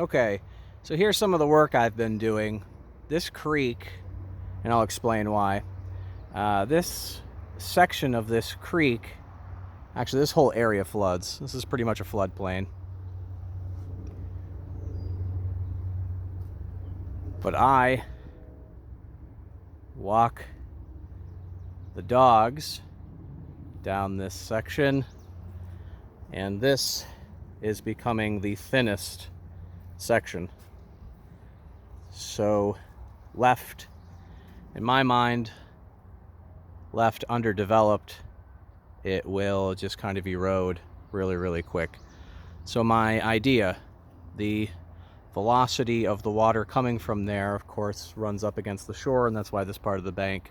Okay, so here's some of the work I've been doing. This creek, and I'll explain why. This section of this creek, actually this whole area floods. This is pretty much a floodplain. But I walk the dogs down this section, and this is becoming the thinnest section. So left, in my mind, left underdeveloped, it will just kind of erode really, really quick. So my idea, the velocity of the water coming from there, of course, runs up against the shore, and that's why this part of the bank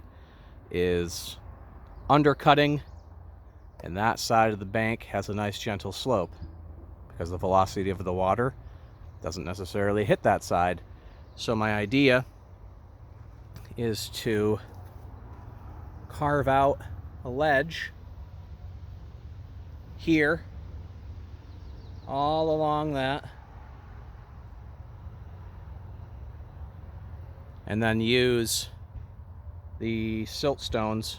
is undercutting, and that side of the bank has a nice gentle slope because the velocity of the water doesn't necessarily hit that side. So my idea is to carve out a ledge here all along that, and then use the siltstones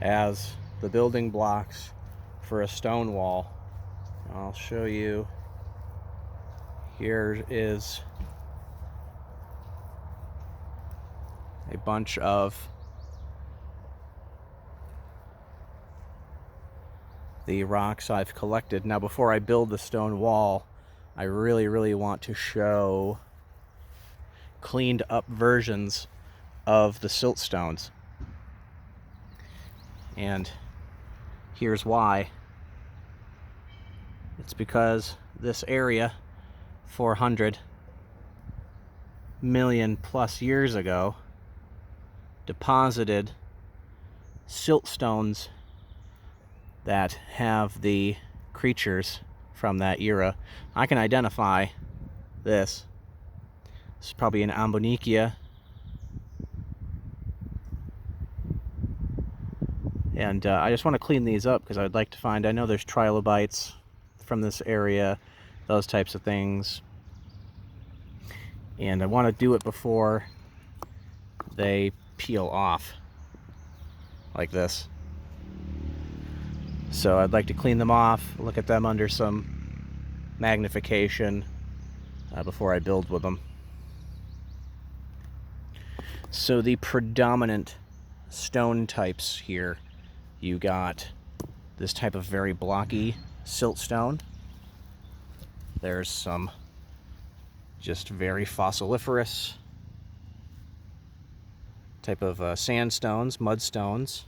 as the building blocks for a stone wall. I'll show you. Here is a bunch of the rocks I've collected. Now, before I build the stone wall, I really want to show cleaned up versions of the siltstones. And here's why. It's because this area 400 million plus years ago deposited siltstones that have the creatures from that era. I can identify this. This is probably an Ambonicia. And I just want to clean these up because I'd like to find, I know there's trilobites from this area, those types of things. And I want to do it before they peel off like this. So I'd like to clean them off, look at them under some magnification before I build with them. So the predominant stone types here, you got this type of very blocky siltstone. There's some just very fossiliferous type of sandstones, mudstones.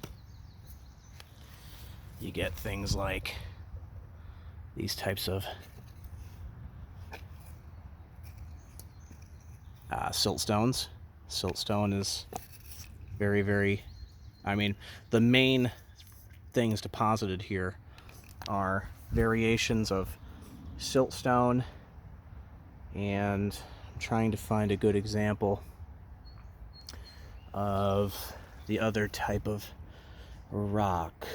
You get things like these types of siltstones. Siltstone is very, I mean, the main things deposited here are variations of siltstone, and I'm trying to find a good example of the other type of rock.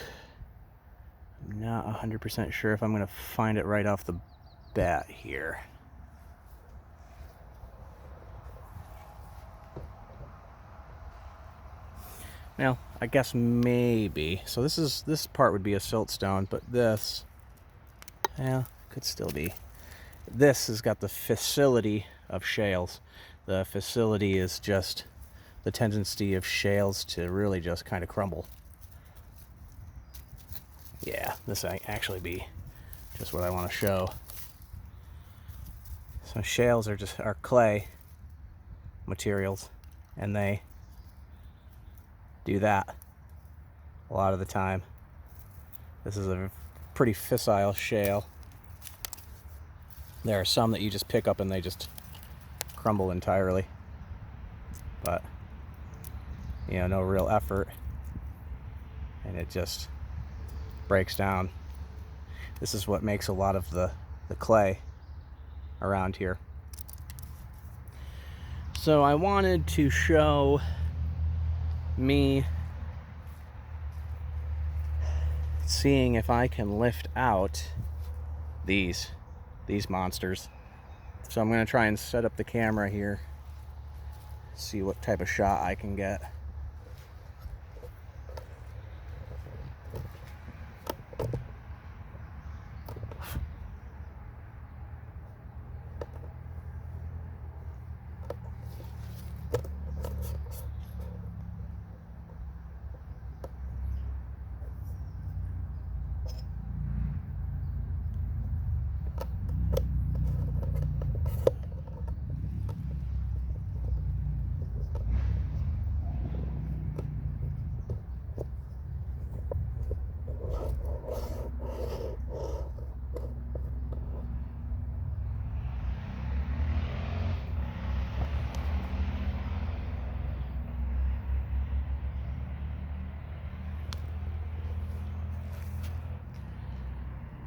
I'm not 100% sure if I'm going to find it right off the bat here. Well, I guess maybe. So this part would be a siltstone, but this, yeah, could still be. This has got the facility of shales. The facility is just the tendency of shales to really just kind of crumble. Yeah, this might actually be just what I want to show. So shales are clay materials, and they do that a lot of the time. This is a pretty fissile shale. There are some that you just pick up and they just crumble entirely, but you know, no real effort, and it just breaks down. This is what makes a lot of the clay around here. So I wanted to show me seeing if I can lift out these monsters. So I'm going to try and set up the camera here, see what type of shot I can get.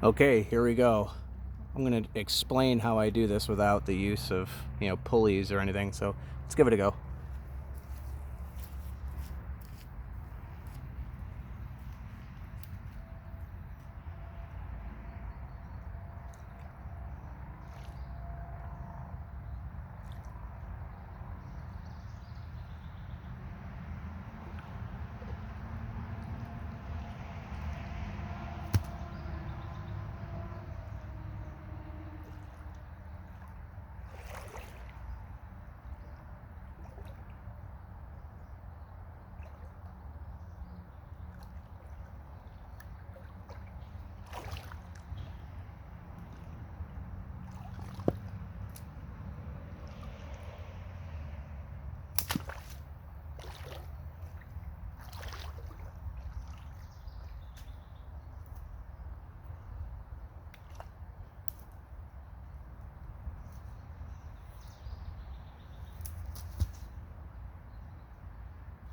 Okay, here we go. I'm going to explain how I do this without the use of, pulleys or anything. So let's give it a go.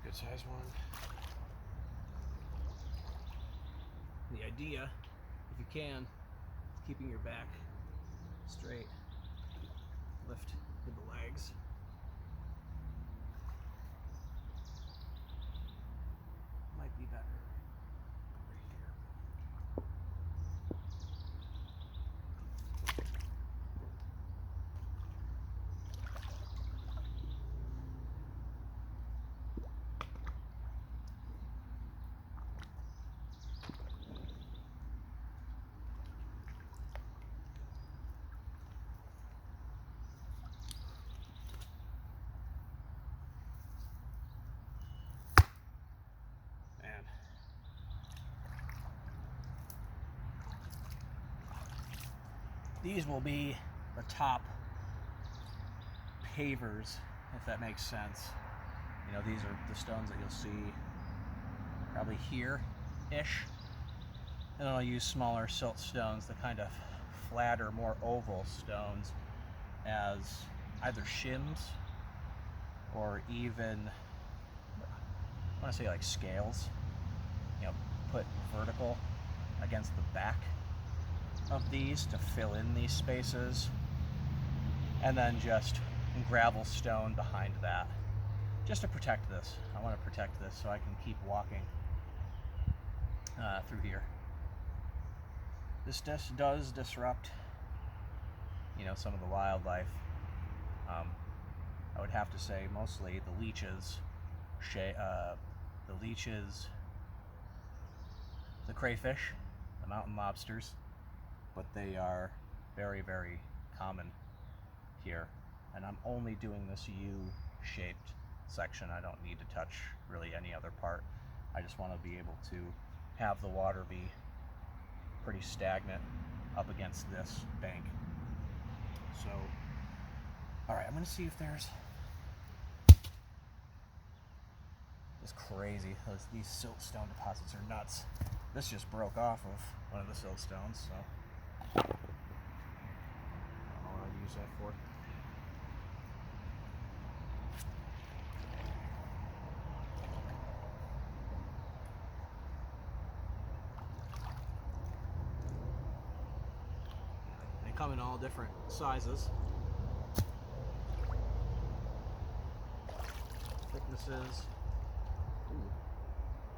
Good size one. The idea, if you can, keeping your back straight, lift with the legs. Might be better over here. These will be the top pavers, if that makes sense. These are the stones that you'll see probably here-ish. And then I'll use smaller silt stones, the kind of flatter, more oval stones, as either shims or even, I want to say like scales, put vertical against the back of these to fill in these spaces, and then just gravel stone behind that, just to protect this. I want to protect this so I can keep walking through here. This does disrupt, some of the wildlife. I would have to say mostly the leeches, the crayfish, the mountain lobsters, but they are very, very common here. And I'm only doing this U-shaped section. I don't need to touch really any other part. I just want to be able to have the water be pretty stagnant up against this bank. So, all right, I'm gonna see if there's, it's crazy. These siltstone deposits are nuts. This just broke off of one of the siltstones, so I don't know what I'll use that for. They come in all different sizes, thicknesses.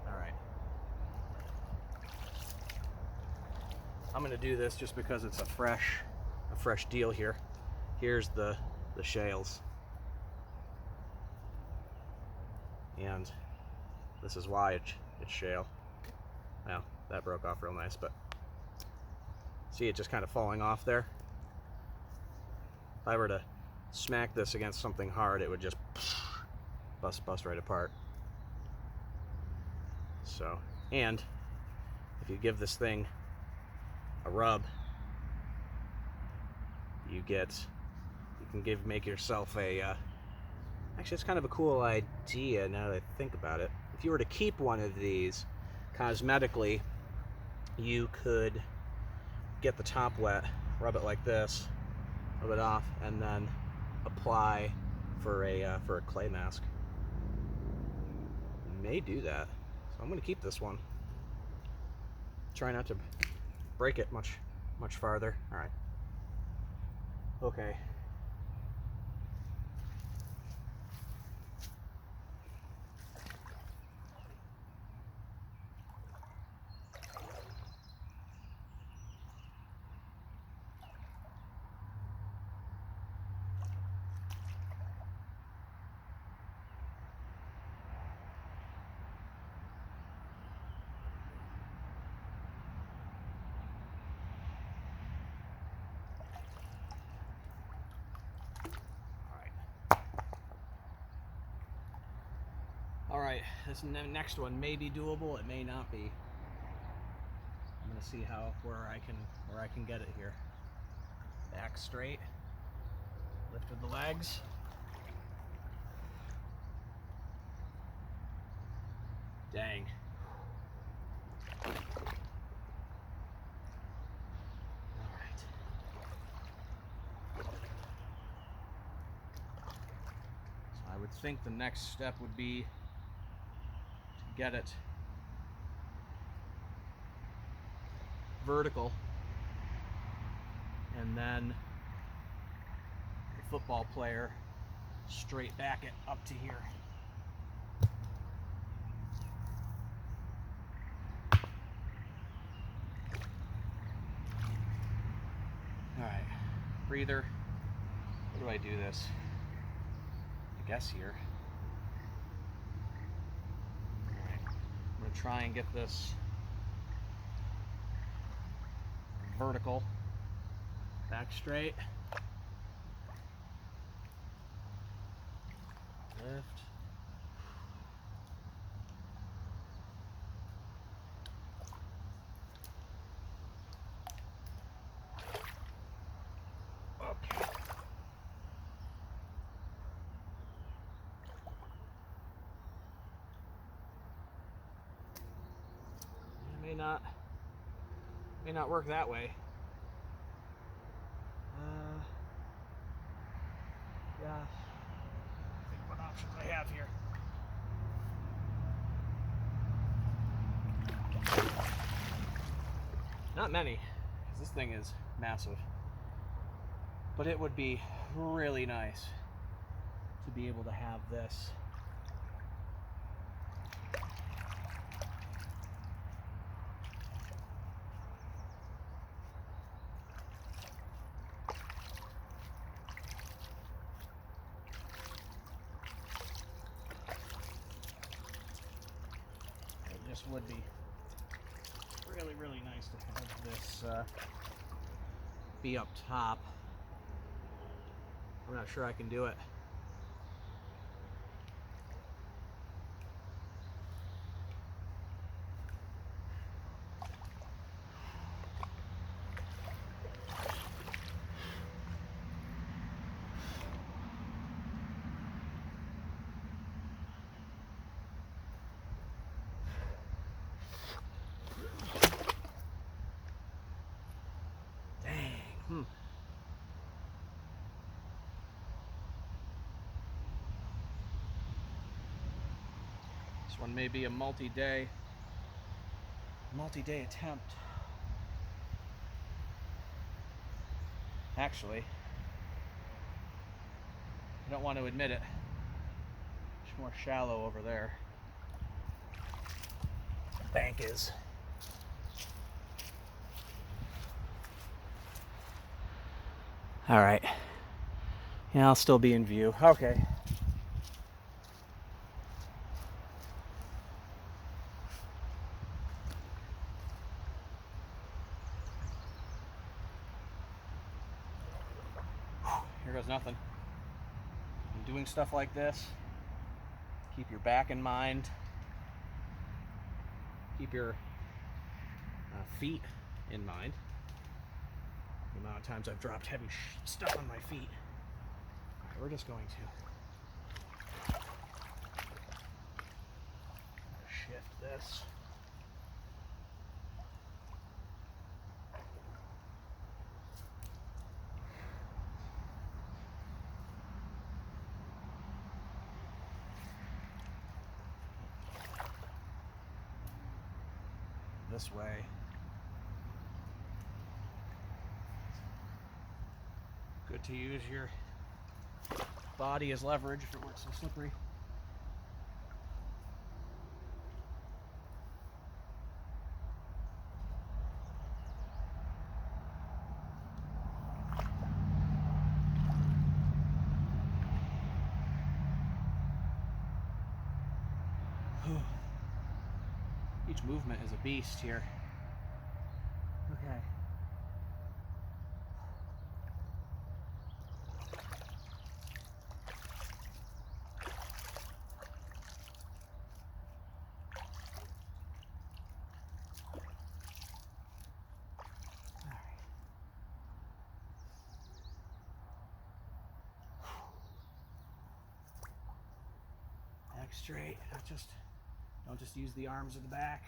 All right. I'm gonna do this just because it's a fresh deal here. Here's the shales, and this is why it's shale. Well, that broke off real nice, but see it just kind of falling off there. If I were to smack this against something hard, it would just bust right apart. So, and if you give this thing a rub, you can make yourself a actually, it's kind of a cool idea now that I think about it. If you were to keep one of these cosmetically, you could get the top wet, rub it like this, rub it off, and then apply for a clay mask. May do that. So I'm going to keep this one. Try not to break it much farther. All right. Okay. All right, this next one may be doable. It may not be. I'm gonna see where I can get it here. Back straight. Lifted the legs. Dang. All right. So I would think the next step would be get it vertical, and then the football player straight back it up to here. All right, breather. How do I do this? I guess here. I'm going to try and get this vertical, back straight, lift, okay. May not work that way. Yeah. Think what options I have here. Not many, because this thing is massive. But it would be really nice to be able to have this would be really nice to have this be up top. I'm not sure I can do it. This one may be a multi-day attempt. Actually, I don't want to admit it. It's more shallow over there. The bank is. All right. Yeah, I'll still be in view. Okay. Here goes nothing. And doing stuff like this, keep your back in mind. Keep your feet in mind. The amount of times I've dropped heavy stuff on my feet. All right, we're just going to shift this. This way. Good to use your body as leverage if it works so slippery. Each movement is a beast here. Okay. Back straight. Don't just use the arms or the back.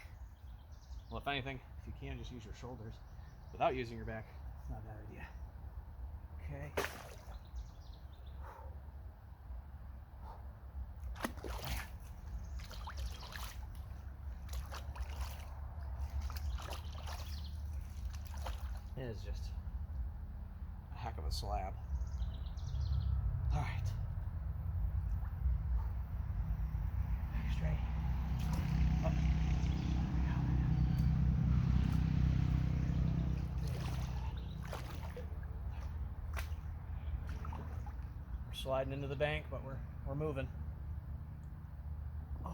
Well, if anything, if you can, just use your shoulders without using your back. It's not a bad idea. Okay. It is just a heck of a slab. All right. Back straight. Up. We're sliding into the bank, but we're moving. Oh.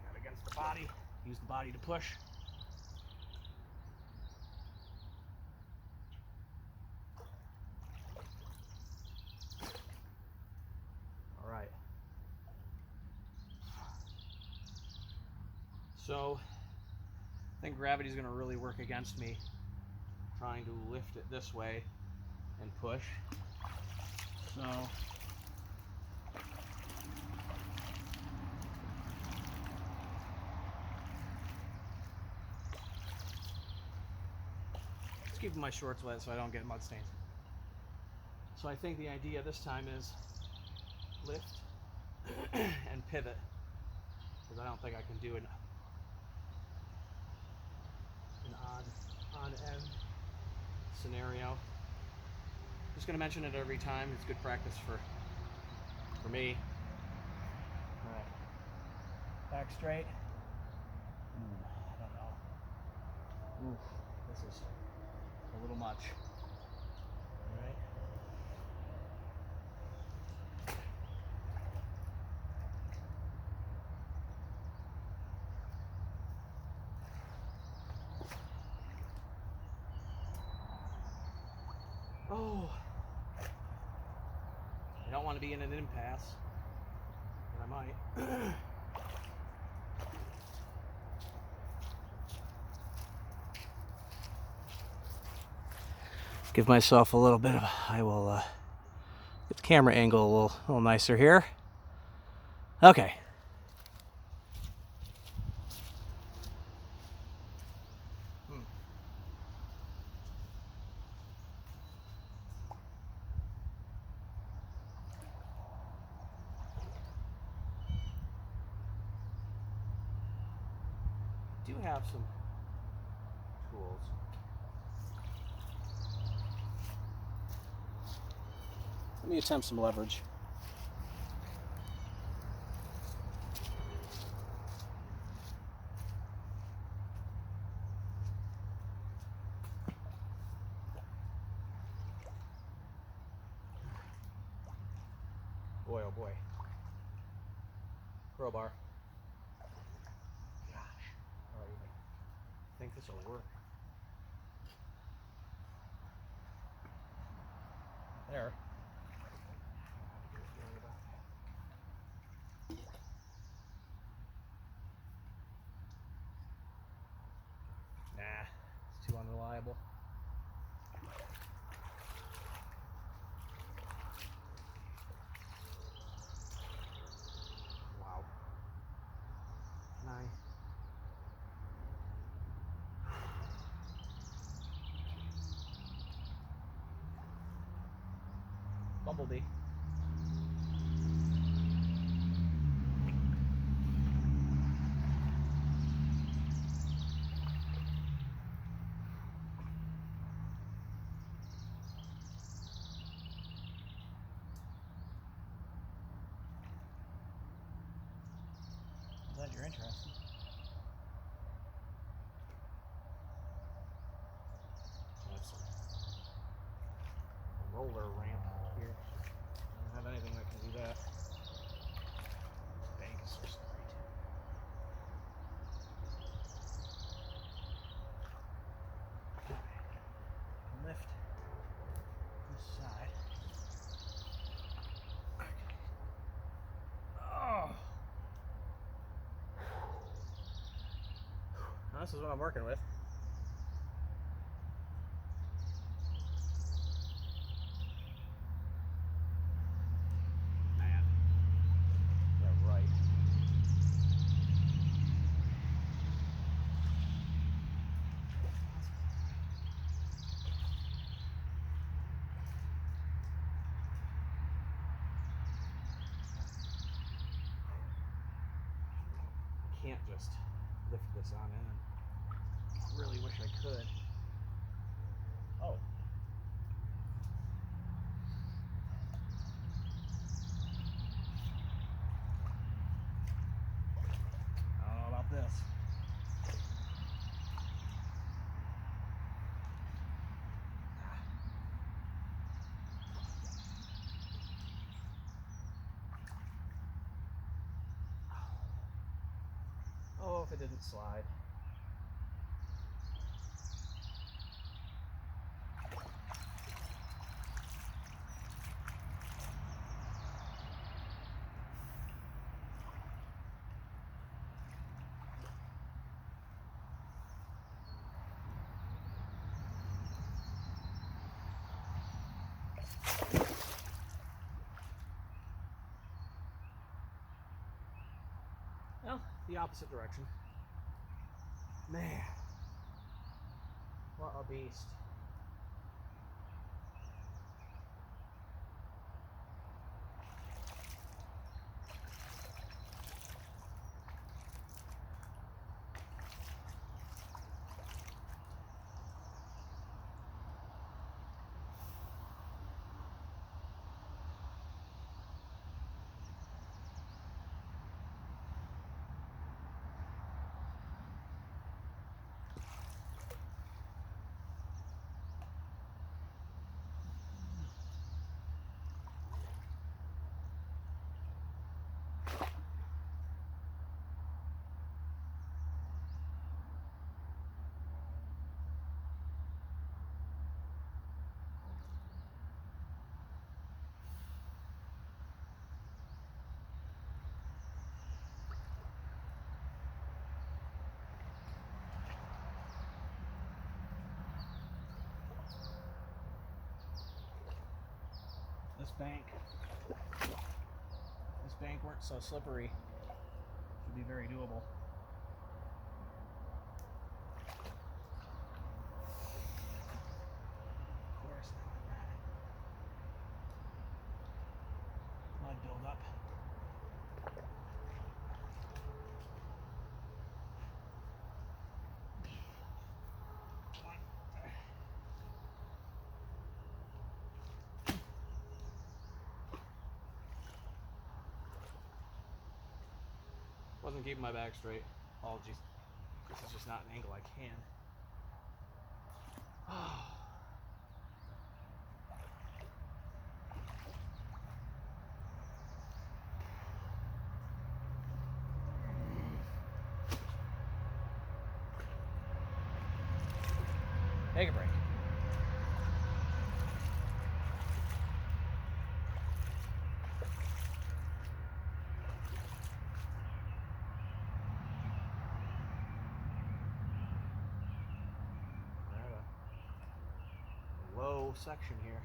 Got against the body. Use the body to push. All right. So I think gravity is going to really work against me trying to lift it this way and push. So just keeping my shorts wet so I don't get mud stains. So I think the idea this time is lift and pivot, because I don't think I can do an odd end scenario. Just going to mention it every time. It's good practice for me. All right. Back straight. I don't know. Oof, this is a little much. All right. Oh, I don't want to be in an impasse, but I might. Give myself a little bit of, I will get the camera angle a little nicer here. Okay. Do have some tools. Let me attempt some leverage. Boy, oh boy. Crowbar. Gosh. All right, I think this will work. There. Nah, it's too unreliable. Wow. Nice. Bumblebee. Glad you're interested. That's a roller ramp here. I don't have anything that can do that. This bank is so slippery too. Lift this side. Oh. Now this is what I'm working with. Man. Yeah, right. I can't just lift this on in. I really wish I could. Oh. I don't know about this. Oh, if it didn't slide. Well, the opposite direction. Man, what a beast. This bank weren't so slippery, should be very doable. Of course, mud build up. wasn't keeping my back straight. Apologies. This is just not an angle I can. Take a break. Low section here.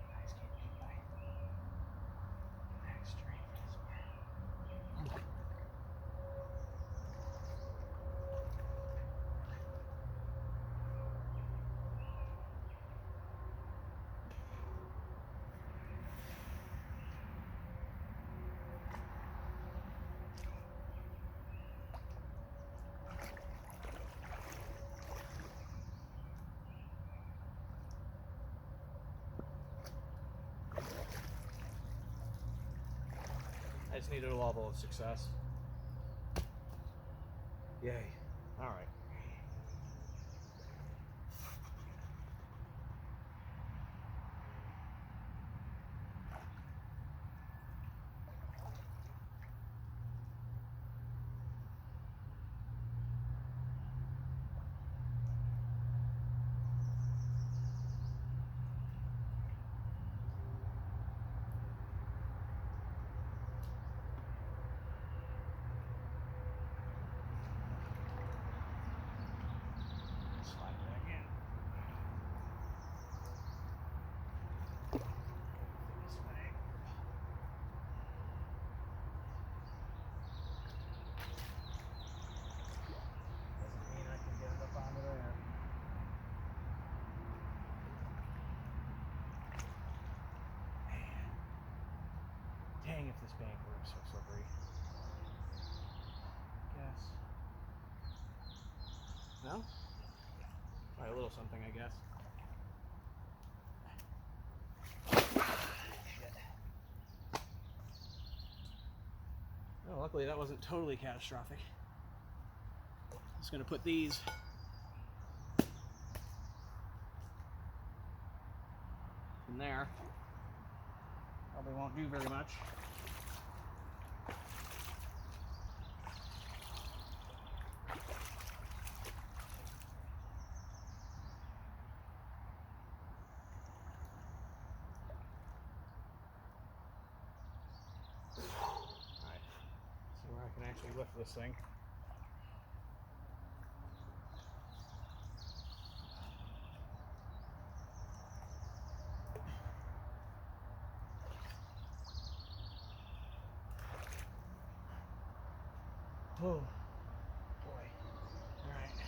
Guys can't keep my back straight. I just needed a level of success. Yay. All right. Slide back in. This way. Doesn't mean I can get it up onto there. Man. Dang, if this bank works so slippery. Guess. No? Try a little something, I guess. Shit. Oh, luckily that wasn't totally catastrophic. Just gonna put these in there. Probably won't do very much. Alright, see where I can actually lift this thing. Oh boy. Alright.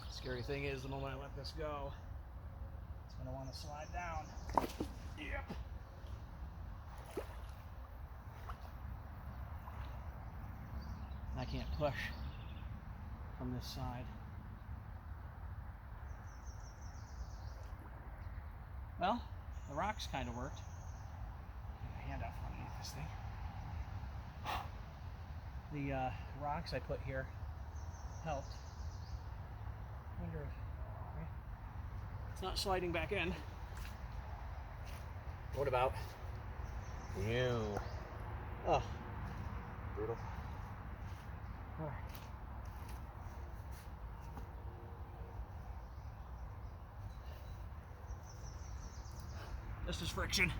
Scary thing is, the moment I let this go, it's going to want to slide down. Yep. I can't push from this side. Well, the rocks kind of worked. Get my hand out from underneath this thing. The rocks I put here helped. I wonder if it's not sliding back in. What about you? Oh, brutal. All right. This is friction.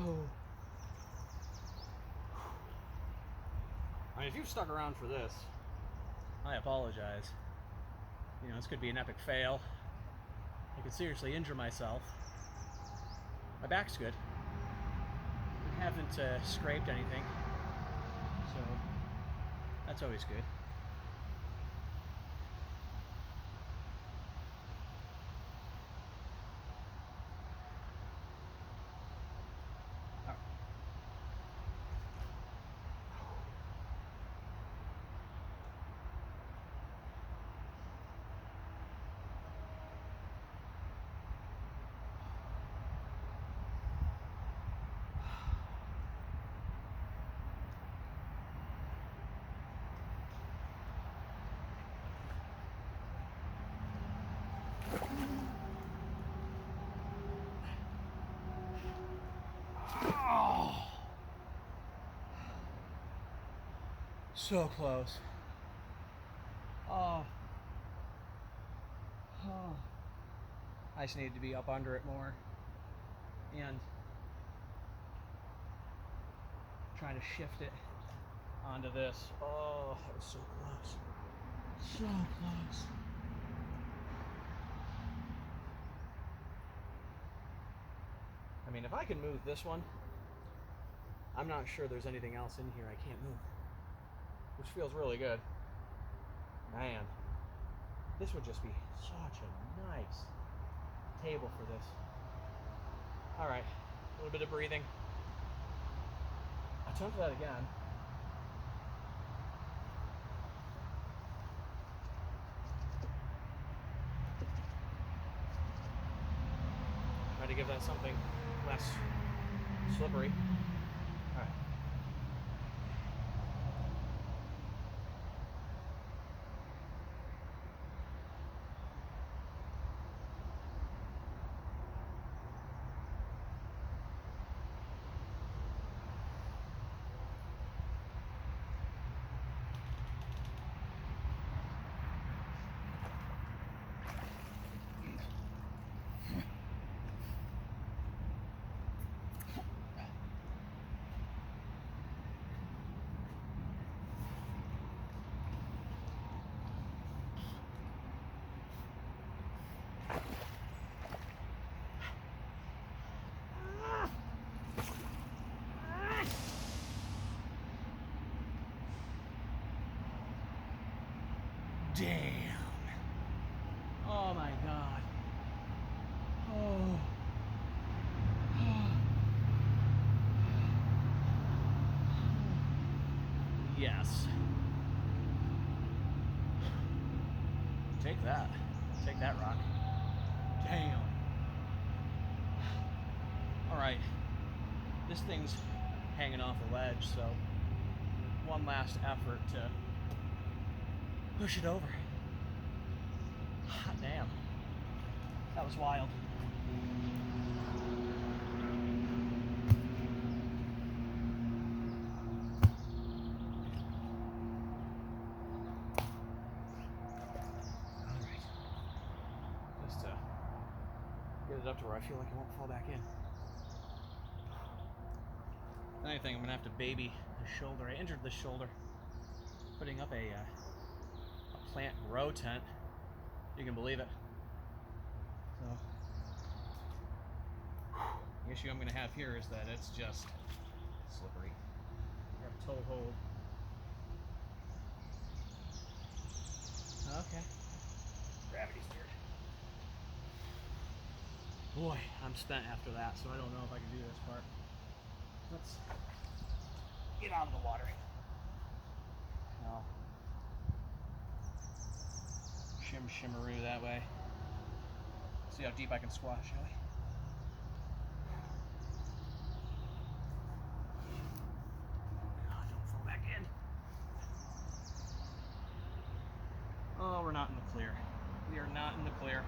Oh. I mean, if you've stuck around for this, I apologize. You know, this could be an epic fail. I could seriously injure myself. My back's good. I haven't scraped anything, so that's always good. So close. Oh. Oh. I just needed to be up under it more. And trying to shift it onto this. Oh, that was so close. So close. I mean, if I can move this one, I'm not sure there's anything else in here I can't move. Which feels really good. Man, this would just be such a nice table for this. All right, a little bit of breathing. Attempt that again. Try to give that something less slippery. All right. Damn. Oh my God. Oh. Yes. Take that. Take that, rock. Damn. All right. This thing's hanging off a ledge, so one last effort to push it over. Hot damn. That was wild. Alright. Just get it up to where I feel like it won't fall back in. Another thing, I'm gonna have to baby the shoulder. I injured the shoulder putting up a plant grow tent. You can believe it. So the issue I'm going to have here is that it's just slippery. I have toe hold. Okay. Gravity steered. Boy, I'm spent after that, so I don't know if I can do this part. Let's get out of the water. No. Shimmeroo that way. See how deep I can squat, shall we? Oh, don't fall back in. Oh, we're not in the clear. We are not in the clear.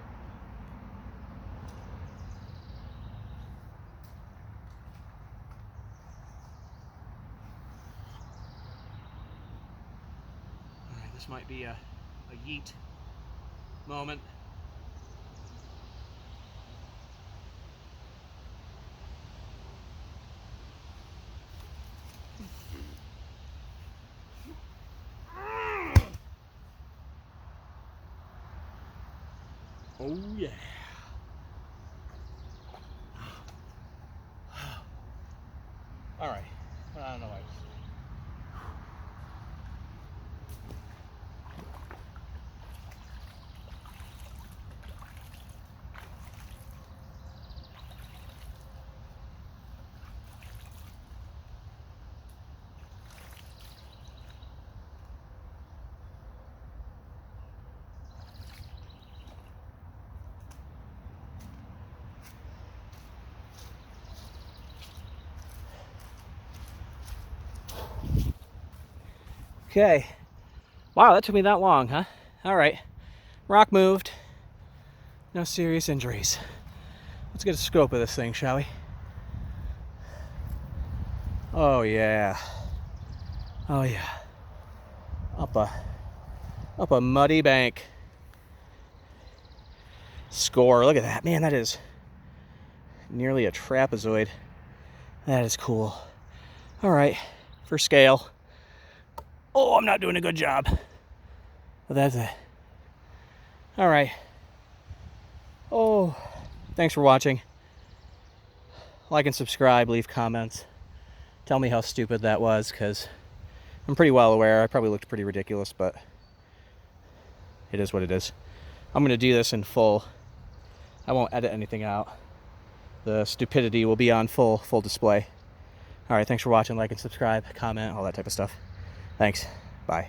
All right, this might be a yeet moment. Oh yeah. All right. I don't know why. Okay. Wow, that took me that long, huh? All right. Rock moved. No serious injuries. Let's get a scope of this thing, shall we? Oh, yeah. Oh, yeah. up a muddy bank. Score. Look at that. Man, that is nearly a trapezoid. That is cool. All right, for scale. Oh, I'm not doing a good job. But that's it. All right. Oh, thanks for watching. Like and subscribe, leave comments. Tell me how stupid that was, because I'm pretty well aware. I probably looked pretty ridiculous, but it is what it is. I'm going to do this in full. I won't edit anything out. The stupidity will be on full display. All right, thanks for watching. Like and subscribe, comment, all that type of stuff. Thanks. Bye.